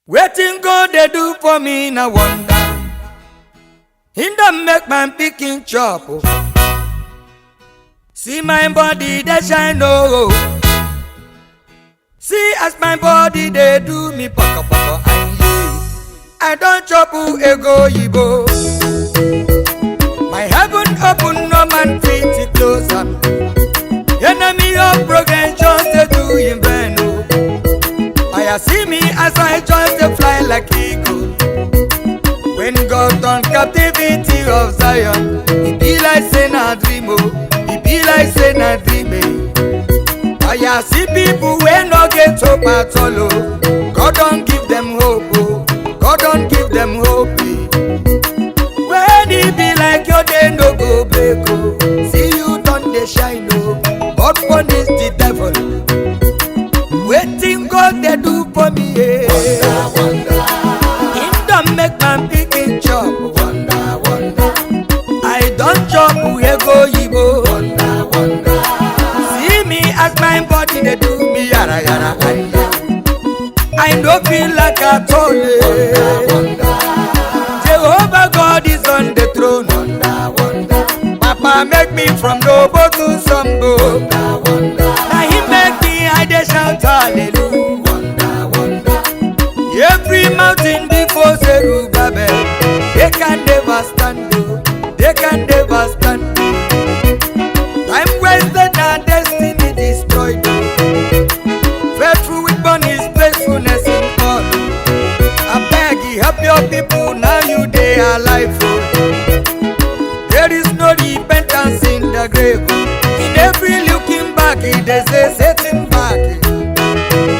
Waiting God they do for me na wonder. Him don't make my picking chop. See my body they shine oh. See as my body they do me paka paka I don't chop ego yibo. My heaven open no man fit to close am. Enemy of progress just they do in vain oh. I see me as I just to fly like eagle. When God done captivity of Zion, it be like saying a dream oh. It be like saying a dream eh. I see people when no get hope at all oh. God don't give them hope oh. God don't give them hope eh. When it be like your day no go break oh. See you done they shine oh. God punish the devil. Waiting God they do for me eh. Wonder, wonder. Him don't make my picking chop. Wonder, wonder. I don't chop we go yibo. Wonder, wonder. See me as my body they do me yara yara. I don't feel like a toll. Wonder, wonder. Jehovah God is on the throne. Wonder, wonder. Papa make me from noble to sombo. Wonder, wonder. Now he make me I dey shout hallelujah. Wonder, wonder. Every mountain before Zerubbabel, they can never stand oh. They can never stand. Time wasted and destiny destroyed oh. Faithful with born his faithfulness in all. I beg you help your people now you they alive oh. There is no repentance in the grave oh. In every looking back they say setting back.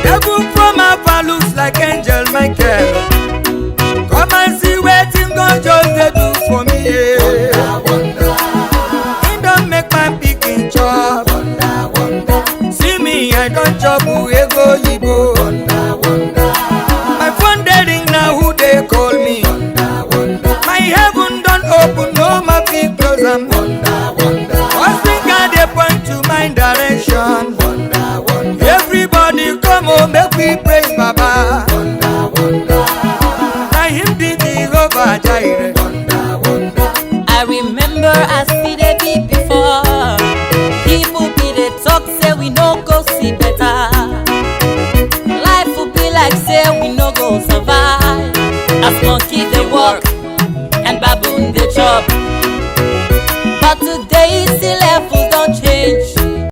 Devil from afar looks like angel Michael. Come and see waiting God just they do for me yeah. Wonder, wonder. He don't make my picking chop. Wonder, wonder. See me I don't chop we go yibo. Wonder, wonder. My phone they ring now who they call me. Wonder, wonder. My heaven don't open no my feet close am. Wonder, wonder. One finger they point to my direction. Wonder, wonder. Everybody come home make we praise Baba. Wonder, wonder. Now him be Jehovah Jireh. Wonder, wonder. I remember I see the beat before. People be they talk say we no go see better. Life will be like say we no go survive. As monkey they walk,